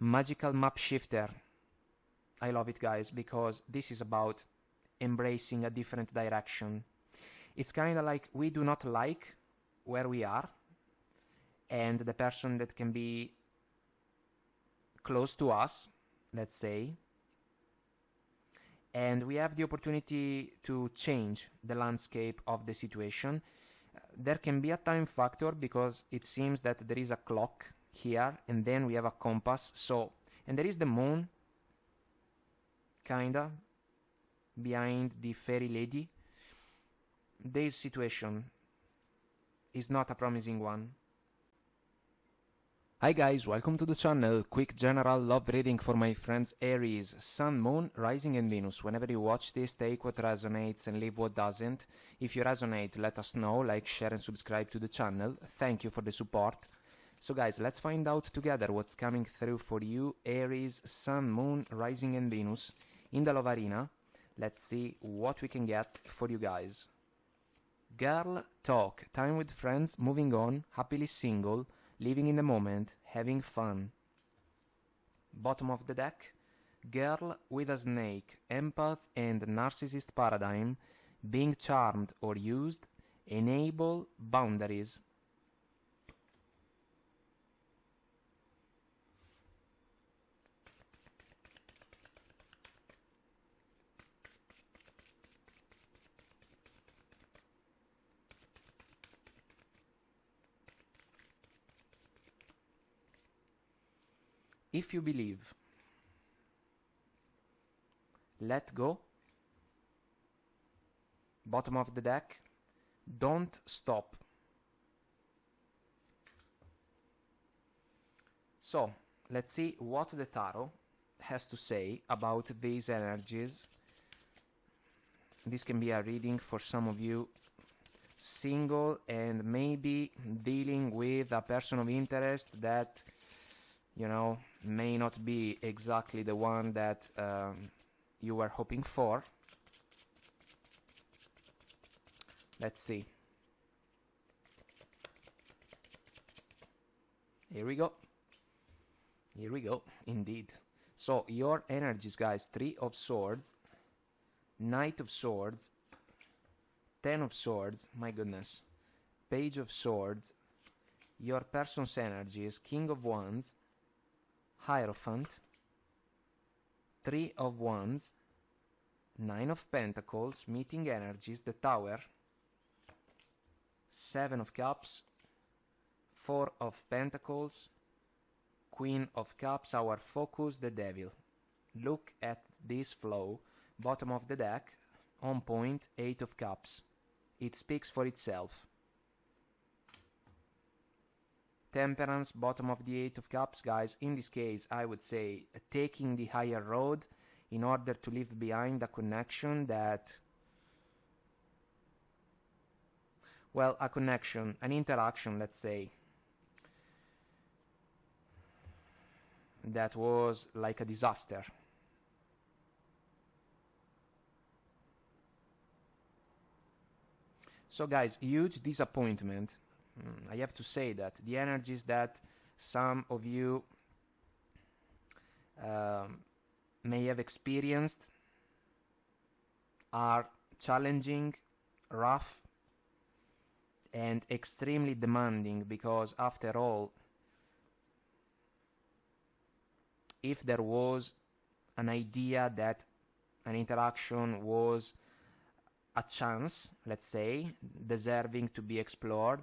Magical map shifter. I love it, guys, because this is about embracing a different direction. It's kind of like we do not like where we are, and the person that can be close to us, let's say, and we have the opportunity to change the landscape of the situation. There can be a time factor because it seems that there is a clock here and then we have a compass, so, and there is the moon kinda behind the fairy lady. This situation is not a promising one. Hi guys, welcome to the channel. Quick general love reading for my friends Aries, Sun, Moon, Rising and Venus. Whenever you watch this, take what resonates and leave what doesn't. If you resonate, let us know, like, share and subscribe to the channel. Thank you for the support. So guys, let's find out together what's coming through for you, Aries, Sun, Moon, Rising and Venus. In the love arena, let's see what we can get for you guys. Girl talk, time with friends, moving on, happily single, living in the moment, having fun. Bottom of the deck, girl with a snake, empath and narcissist paradigm, being charmed or used, enable boundaries. If you believe, let go. Bottom of the deck, don't stop. So, let's see what the tarot has to say about these energies. This can be a reading for some of you single and maybe dealing with a person of interest that, you know, may not be exactly the one that you were hoping for. Let's see. Here we go. Here we go, indeed. So, your energies, guys, 3 of Swords, Knight of Swords, 10 of Swords, my goodness, Page of Swords, your person's energies, King of Wands, Hierophant, 3 of Wands, 9 of Pentacles, meeting energies, the Tower, 7 of Cups, 4 of Pentacles, Queen of Cups, our focus, the Devil. Look at this flow, bottom of the deck, on point, 8 of Cups. It speaks for itself. Temperance, bottom of the 8 of Cups, guys. In this case, I would say taking the higher road in order to leave behind a connection that, well, a connection, an interaction, let's say, that was like a disaster. So guys, huge disappointment. I have to say that the energies that some of you may have experienced are challenging, rough, and extremely demanding, because after all, if there was an idea that an interaction was a chance, let's say, deserving to be explored,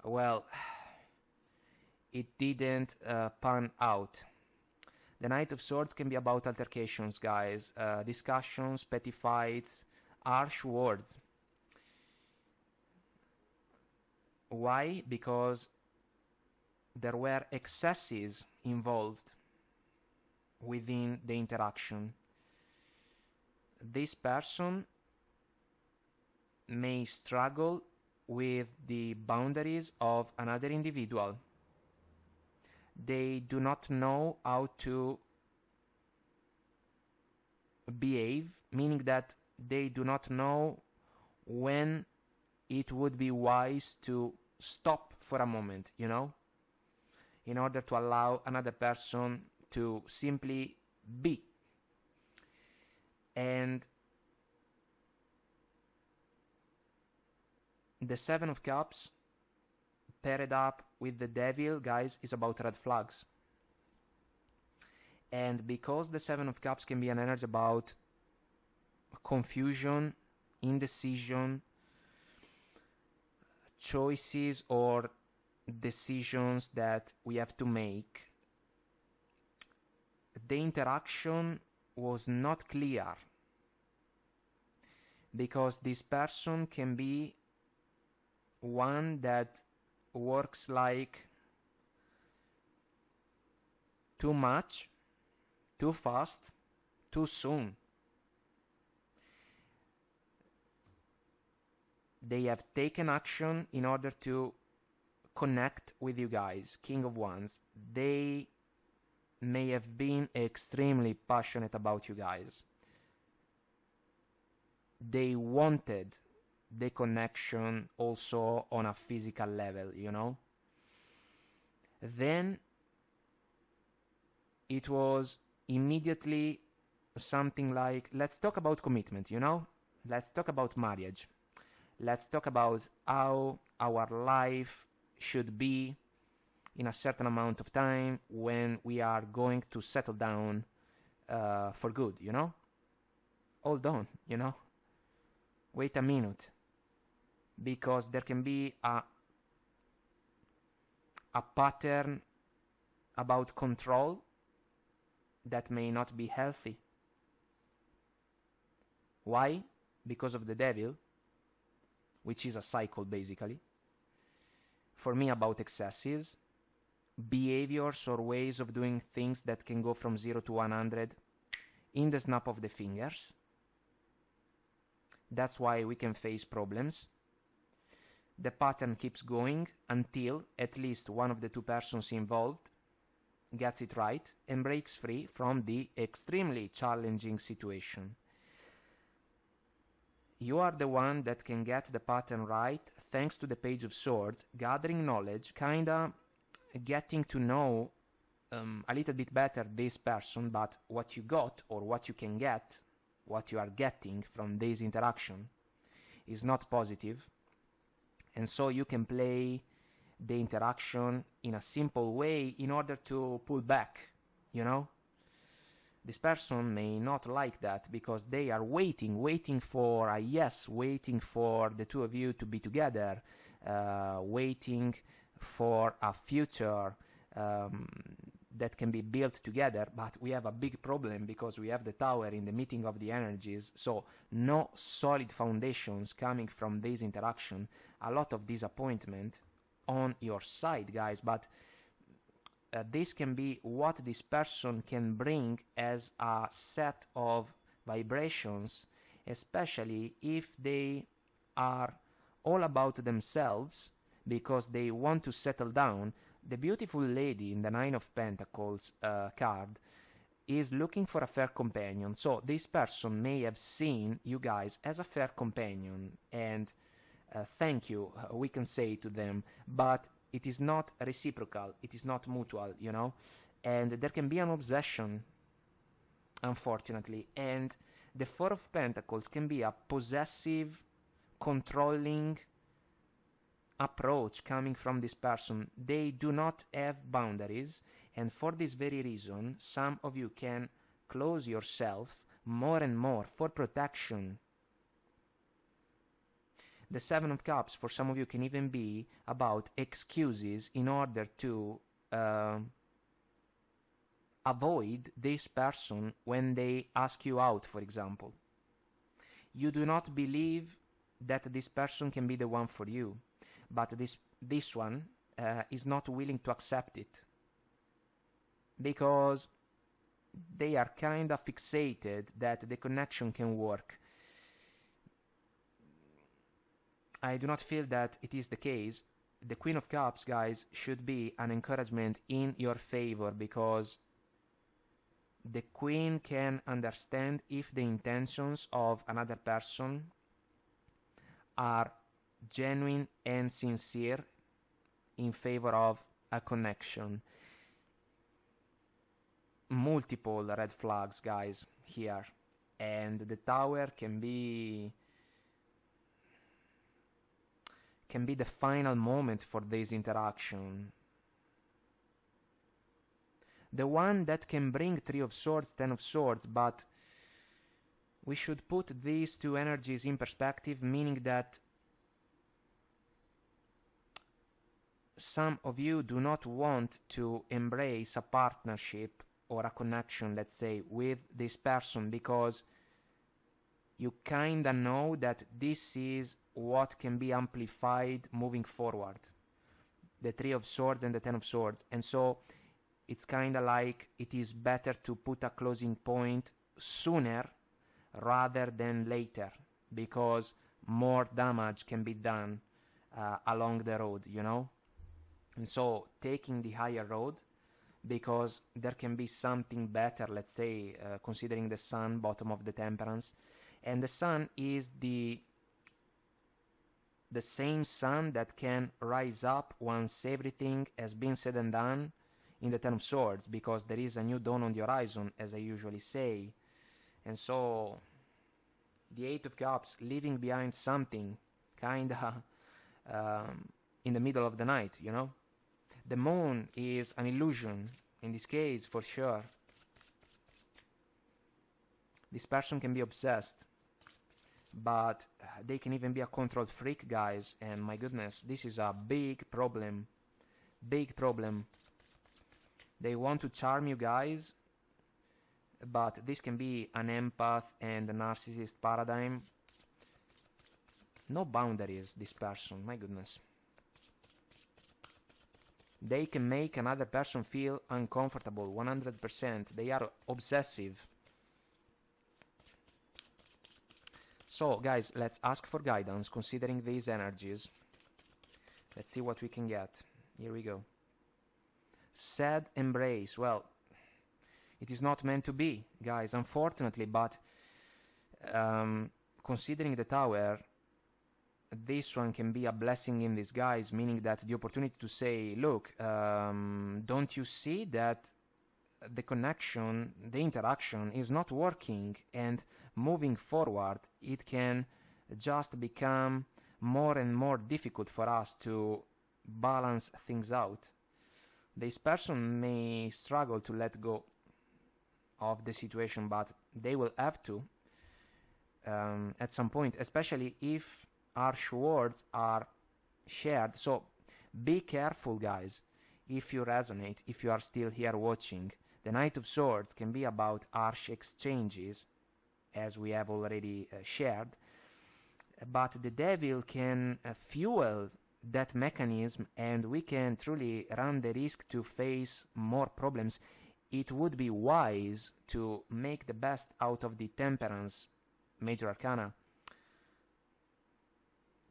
well, it didn't pan out. The Knight of Swords can be about altercations, guys, discussions, petty fights, harsh words. Why? Because there were excesses involved within the interaction. This person may struggle with the boundaries of another individual. They do not know how to behave, meaning that they do not know when it would be wise to stop for a moment, you know? in order to allow another person to simply be. And the Seven of Cups paired up with the Devil, guys, is about red flags. And because the Seven of Cups can be an energy about confusion, indecision, choices or decisions that we have to make, the interaction was not clear, because this person can be one that works like too much, too fast, too soon. They have taken action in order to connect with you guys, King of Wands. They may have been extremely passionate about you guys. They wanted the connection also on a physical level, you know. Then it was immediately something like, let's talk about commitment, you know. Let's talk about marriage. Let's talk about how our life should be in a certain amount of time when we are going to settle down for good, you know? Hold on, you know? Wait a minute. Because there can be a pattern about control that may not be healthy. Why? Because of the Devil, which is a cycle basically. For me, about excesses, behaviors or ways of doing things that can go from 0 to 100 in the snap of the fingers. That's why we can face problems. The pattern keeps going until at least one of the two persons involved gets it right and breaks free from the extremely challenging situation. You are the one that can get the pattern right thanks to the Page of Swords, gathering knowledge, kinda getting to know a little bit better this person, but what you got or what you can get, what you are getting from this interaction is not positive. And so you can play the interaction in a simple way in order to pull back, you know? This person may not like that because they are waiting for a yes, waiting for the two of you to be together, waiting for a future that can be built together. But we have a big problem because we have the Tower in the meeting of the energies, so no solid foundations coming from this interaction. A lot of disappointment on your side, guys, but this can be what this person can bring as a set of vibrations, especially if they are all about themselves because they want to settle down. The beautiful lady in the Nine of Pentacles card is looking for a fair companion. So this person may have seen you guys as a fair companion, and thank you, we can say to them, but it is not reciprocal, it is not mutual, you know, and there can be an obsession, unfortunately, and the Four of Pentacles can be a possessive, controlling approach coming from this person. They do not have boundaries, and for this very reason, some of you can close yourself more and more for protection. The Seven of Cups for some of you can even be about excuses in order to avoid this person when they ask you out, for example. You do not believe that this person can be the one for you, but this one is not willing to accept it because they are kind of fixated that the connection can work. I do not feel that it is the case. The Queen of Cups, guys, should be an encouragement in your favor, because the Queen can understand if the intentions of another person are genuine and sincere in favor of a connection. Multiple red flags, guys, here, and the Tower can be the final moment for this interaction. The one that can bring Three of Swords, Ten of Swords, but we should put these two energies in perspective, meaning that some of you do not want to embrace a partnership or a connection, let's say, with this person, because you kinda know that this is what can be amplified moving forward. The Three of Swords and the Ten of Swords. And so it's kinda like it is better to put a closing point sooner rather than later, because more damage can be done along the road, you know? And so taking the higher road, because there can be something better, let's say, considering the Sun, bottom of the Temperance. And the Sun is the same Sun that can rise up once everything has been said and done in the Ten of Swords, because there is a new dawn on the horizon, as I usually say. And so the Eight of Cups, leaving behind something kinda in the middle of the night, you know? The Moon is an illusion, in this case, for sure. This person can be obsessed, but they can even be a control freak, guys, and my goodness, this is a big problem. Big problem. They want to charm you guys, but this can be an empath and a narcissist paradigm. No boundaries, this person, my goodness. They can make another person feel uncomfortable, 100%. They are obsessive. So, guys, let's ask for guidance, considering these energies. Let's see what we can get. Here we go. Sad embrace. Well, it is not meant to be, guys, unfortunately, but considering the Tower, this one can be a blessing in disguise, meaning that the opportunity to say, look, don't you see that the connection, the interaction is not working, and moving forward it can just become more and more difficult for us to balance things out. This person may struggle to let go of the situation, but they will have to at some point, especially if harsh words are shared. So be careful, guys, if you resonate, if you are still here watching. The Knight of Swords can be about harsh exchanges, as we have already shared, but the Devil can fuel that mechanism, and we can truly run the risk to face more problems. It would be wise to make the best out of the Temperance Major Arcana.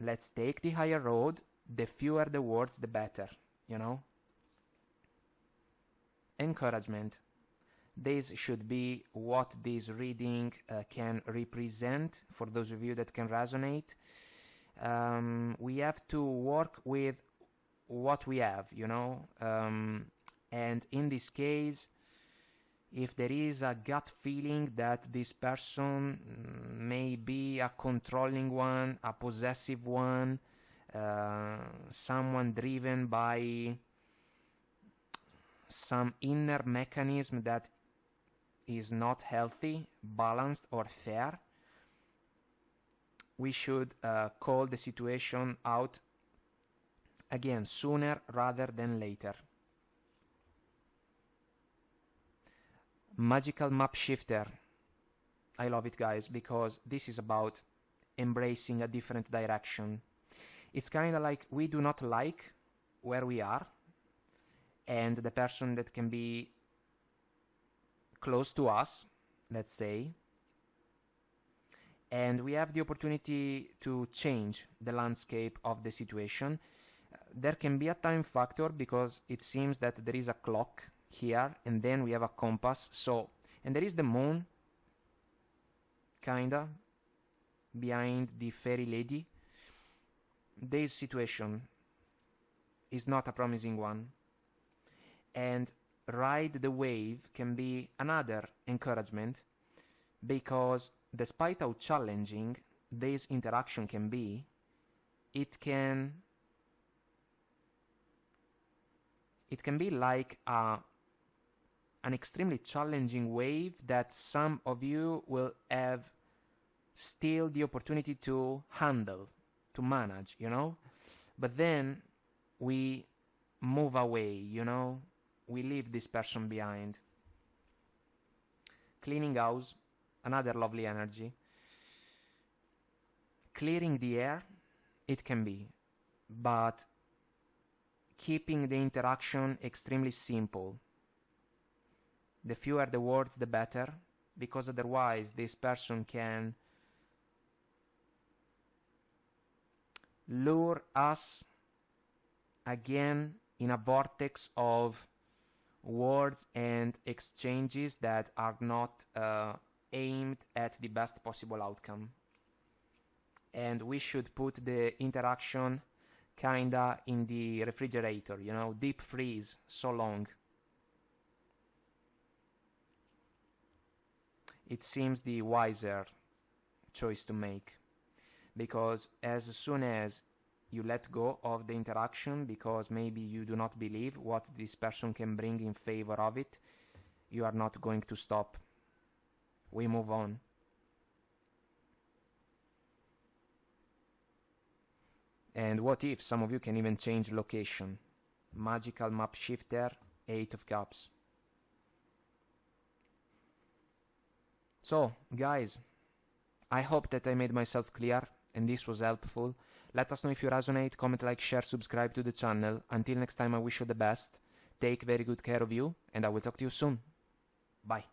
Let's take the higher road. The fewer the words, the better, you know? Encouragement. This should be what this reading can represent for those of you that can resonate. We have to work with what we have, you know? And in this case, if there is a gut feeling that this person may be a controlling one, a possessive one, someone driven by some inner mechanism that is not healthy, balanced, or fair, we should call the situation out again sooner rather than later. Magical Map Shifter. I love it, guys, because this is about embracing a different direction. It's kind of like we do not like where we are, and the person that can be close to us, let's say, and we have the opportunity to change the landscape of the situation. There can be a time factor because it seems that there is a clock here, and then we have a compass. So, and there is the moon, kinda, behind the fairy lady. This situation is not a promising one. and ride the wave can be another encouragement, because despite how challenging this interaction can be, it can be like an extremely challenging wave that some of you will have still the opportunity to handle, to manage, you know? But then we move away, you know? We leave this person behind. Cleaning house, another lovely energy. Clearing the air, it can be, but keeping the interaction extremely simple. The fewer the words, the better, because otherwise this person can lure us again in a vortex of words and exchanges that are not aimed at the best possible outcome. And we should put the interaction kinda in the refrigerator, you know, deep freeze so long. It seems the wiser choice to make, because as soon as you let go of the interaction because maybe you do not believe what this person can bring in favor of it, you are not going to stop. We move on. And what if some of you can even change location? Magical map shifter, 8 of Cups. So, guys, I hope that I made myself clear and this was helpful. Let us know if you resonate, comment, like, share, subscribe to the channel. Until next time, I wish you the best. Take very good care of you, and I will talk to you soon. Bye.